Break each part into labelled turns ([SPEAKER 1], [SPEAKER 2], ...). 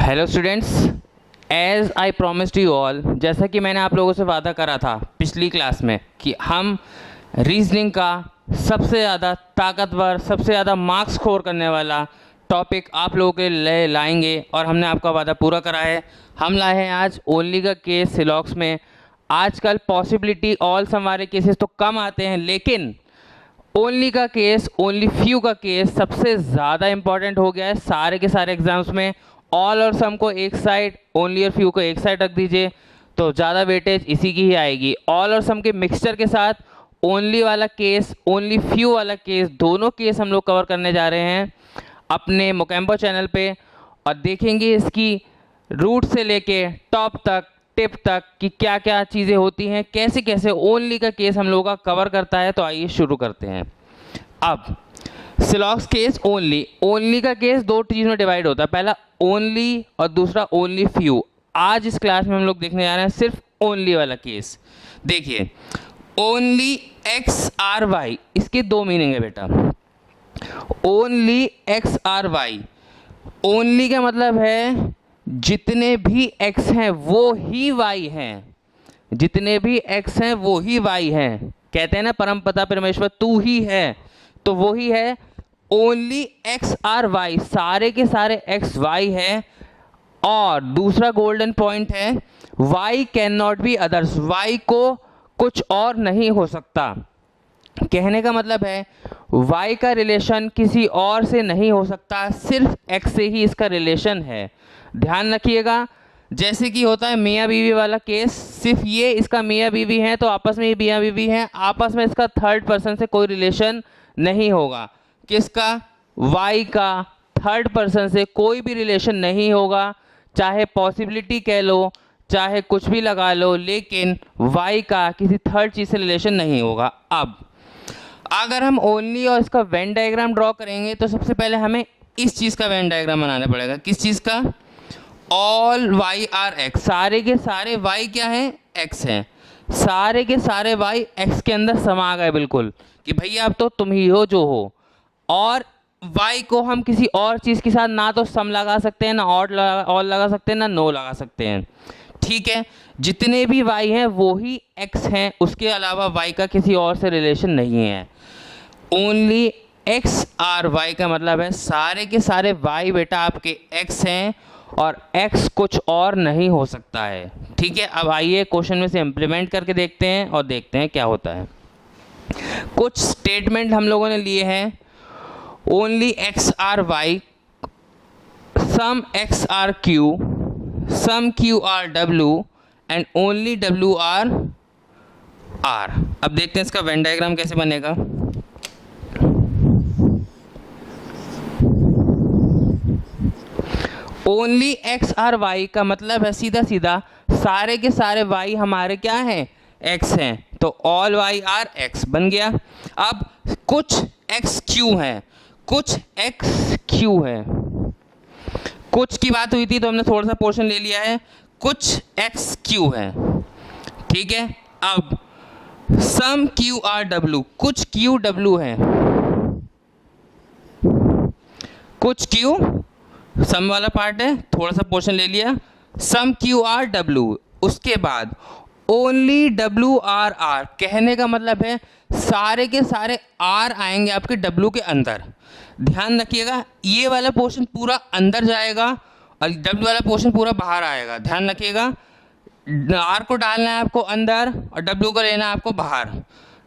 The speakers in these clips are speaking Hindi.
[SPEAKER 1] Hello students, as I promised you all, जैसा कि मैंने आप लोगों से वादा करा था पिछली क्लास में कि हम रीजनिंग का सबसे ज़्यादा ताकतवर, सबसे ज़्यादा मार्क्स स्कोर करने वाला टॉपिक आप लोगों के लिए लाएंगे और हमने आपका वादा पूरा करा है। हम लाए हैं आज ओनली का केस सिलॉक्स में। आजकल पॉसिबिलिटी ऑल सम वाले केसेस तो कम आते हैं, लेकिन ओनली का केस, ओनली फ्यू का केस सबसे ज़्यादा इंपॉर्टेंट हो गया है सारे के सारे एग्जाम्स में। ऑल और सम को एक साइड, ओनली और फ्यू को एक साइड रख दीजिए तो ज़्यादा वेटेज इसी की ही आएगी। ऑल और सम के मिक्सचर के साथ ओनली वाला केस, ओनली फ्यू वाला केस, दोनों केस हम लोग कवर करने जा रहे हैं अपने मोकेम्बो चैनल पे और देखेंगे इसकी रूट से लेके टॉप तक, टिप तक कि क्या क्या चीज़ें होती हैं, कैसे कैसे ओनली का केस हम लोगों का कवर करता है। तो आइए शुरू करते हैं। अब सिलॉक्स केस ओनली का केस दो चीज़ में डिवाइड होता है, पहला ओनली और दूसरा ओनली फ्यू। आज इस क्लास में हम लोग देखने जा रहे हैं सिर्फ ओनली वाला केस। देखिए, ओनली एक्स आर वाई, इसके दो मीनिंग है बेटा। Only X are Y, only का मतलब है जितने भी x हैं वो ही y हैं, जितने भी x हैं वो ही y हैं। कहते हैं ना परमपिता परमेश्वर तू ही है, तो वो ही है। ओनली x आर y, सारे के सारे x y है। और दूसरा गोल्डन पॉइंट है y can not be others, y को कुछ और नहीं हो सकता। कहने का मतलब है y का रिलेशन किसी और से नहीं हो सकता, सिर्फ x से ही इसका रिलेशन है। ध्यान रखिएगा, जैसे कि होता है मियाँ बीवी वाला केस, सिर्फ ये इसका मियाँ बीवी है तो आपस में ये मियाँ बीवी हैं, आपस में इसका थर्ड पर्सन से कोई रिलेशन नहीं होगा। किसका? y का थर्ड पर्सन से कोई भी रिलेशन नहीं होगा, चाहे पॉसिबिलिटी कह लो, चाहे कुछ भी लगा लो, लेकिन y का किसी थर्ड चीज़ से रिलेशन नहीं होगा। अब अगर हम ओनली और इसका वेन डायग्राम ड्रॉ करेंगे तो सबसे पहले हमें इस चीज़ का वेन डायग्राम बनाना पड़ेगा। किस चीज़ का? ऑल वाई आर एक्स, सारे के सारे वाई क्या हैं? एक्स हैं। सारे के सारे वाई एक्स के अंदर समा गए बिल्कुल, कि भैया अब तो तुम ही हो जो हो। और वाई को हम किसी और चीज़ के साथ ना तो सम लगा सकते हैं, ना और लगा सकते हैं, ना नो लगा सकते हैं। ठीक है, जितने भी वाई हैं वो ही एक्स हैं, उसके अलावा वाई का किसी और से रिलेशन नहीं है। ओनली एक्स आर वाई का मतलब है सारे के सारे वाई बेटा आपके एक्स हैं और x कुछ और नहीं हो सकता है। ठीक है, अब आइए क्वेश्चन में से इम्प्लीमेंट करके देखते हैं और देखते हैं क्या होता है। कुछ स्टेटमेंट हम लोगों ने लिए हैं। Only X are Y, some X are Q, some Q are W and only W are R. अब देखते हैं इसका वेन डायग्राम कैसे बनेगा। ओनली एक्स आर वाई का मतलब है सीधा सीधा सारे के सारे वाई हमारे क्या हैं? एक्स हैं, तो ऑल वाई आर एक्स बन गया। अब कुछ एक्स क्यू है, कुछ एक्स क्यू है। कुछ की बात हुई थी तो हमने थोड़ा सा पोर्शन ले लिया है। कुछ एक्स क्यू है, ठीक है। अब सम क्यू आर डब्ल्यू, कुछ क्यू डब्ल्यू है, कुछ क्यू सम वाला पार्ट है, थोड़ा सा पोर्शन ले लिया। सम क्यू आर डब्ल्यू, उसके बाद ओनली डब्ल्यू आर आर, कहने का मतलब है सारे के सारे आर आएंगे आपके डब्ल्यू के अंदर। ध्यान रखिएगा, ये वाला पोर्शन पूरा अंदर जाएगा और डब्ल्यू वाला पोर्शन पूरा बाहर आएगा। ध्यान रखिएगा, आर को डालना है आपको अंदर और डब्ल्यू को लेना है आपको बाहर।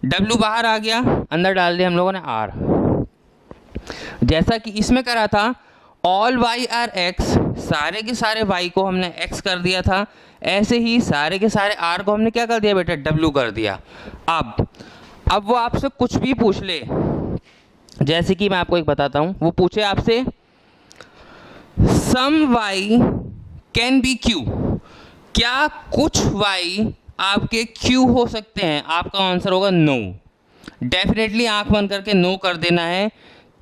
[SPEAKER 1] डब्ल्यू बाहर आ गया, अंदर डाल दिया हम लोगों ने आर। जैसा कि इसमें करा था ऑल वाई आर एक्स, सारे के सारे वाई को हमने एक्स कर दिया था, ऐसे ही सारे के सारे आर को हमने क्या कर दिया बेटा? डब्ल्यू कर दिया। अब वो आपसे कुछ भी पूछ ले, जैसे कि मैं आपको एक बताता हूँ, वो पूछे आपसे सम वाई कैन बी क्यू, क्या कुछ वाई आपके क्यू हो सकते हैं? आपका आंसर होगा नो। डेफिनेटली आंख बंद करके नो कर देना है,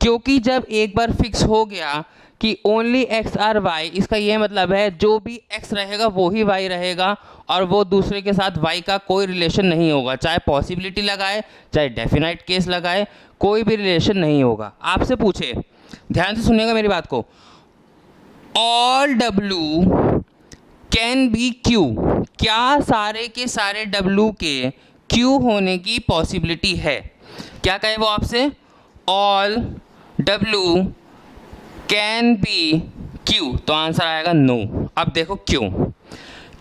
[SPEAKER 1] क्योंकि जब एक बार फिक्स हो गया कि ओनली एक्स आर वाई, इसका ये मतलब है जो भी एक्स रहेगा वो ही वाई रहेगा और वो दूसरे के साथ वाई का कोई रिलेशन नहीं होगा, चाहे पॉसिबिलिटी लगाए चाहे डेफिनाइट केस लगाए, कोई भी रिलेशन नहीं होगा। आपसे पूछे, ध्यान से सुनिएगा मेरी बात को, all W can be Q, क्या सारे के सारे W के Q होने की पॉसिबिलिटी है? क्या कहे वो आपसे? All W can be Q, तो आंसर आएगा नो। अब देखो क्यों?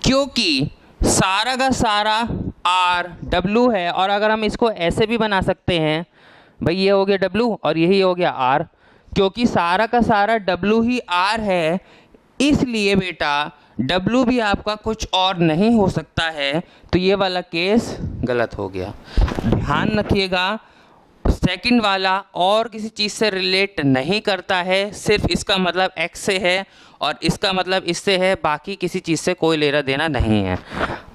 [SPEAKER 1] क्योंकि सारा का सारा R W है, और अगर हम इसको ऐसे भी बना सकते हैं, भाई ये हो गया W और यही हो गया R, क्योंकि सारा का सारा W ही R है, इसलिए बेटा W भी आपका कुछ और नहीं हो सकता है, तो ये वाला केस गलत हो गया। ध्यान रखिएगा, सेकंड वाला और किसी चीज़ से रिलेट नहीं करता है, सिर्फ इसका मतलब x से है और इसका मतलब इससे है, बाकी किसी चीज़ से कोई लेना देना नहीं है।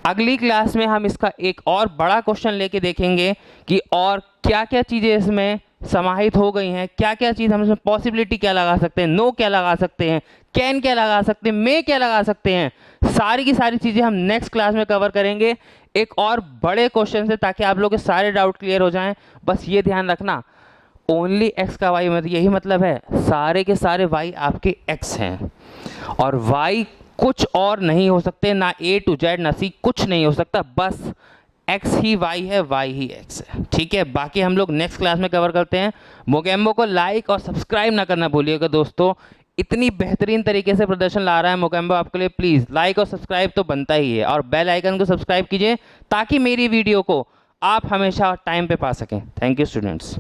[SPEAKER 1] अगली क्लास में हम इसका एक और बड़ा क्वेश्चन लेके देखेंगे कि और क्या क्या चीज़ें इसमें समाहित हो गई हैं, क्या क्या चीज़ हम इसमें पॉसिबिलिटी क्या लगा सकते हैं, नो क्या लगा सकते हैं, कैन क्या लगा सकते हैं, मे क्या लगा सकते हैं, सारी की सारी चीज़ें हम नेक्स्ट क्लास में कवर करेंगे एक और बड़े क्वेश्चन से, ताकि आप लोगों के सारे डाउट क्लियर हो जाएं। बस ये ध्यान रखना, ओनली एक्स का वाई, मतलब यही मतलब है सारे के सारे वाई आपके एक्स हैं, और वाई कुछ और नहीं हो सकते, ना ए टू जेड ना सी, कुछ नहीं हो सकता, बस एक्स ही वाई है, वाई ही एक्स है। ठीक है, बाकी हम लोग नेक्स्ट क्लास में कवर करते हैं। मोगेम्बो को लाइक और सब्सक्राइब ना करना भूलिएगा दोस्तों, इतनी बेहतरीन तरीके से प्रदर्शन ला रहा है मोगेम्बो आपके लिए, प्लीज़ लाइक और सब्सक्राइब तो बनता ही है, और बेल आइकन को सब्सक्राइब कीजिए ताकि मेरी वीडियो को आप हमेशा टाइम पे पा सकें। Thank you students.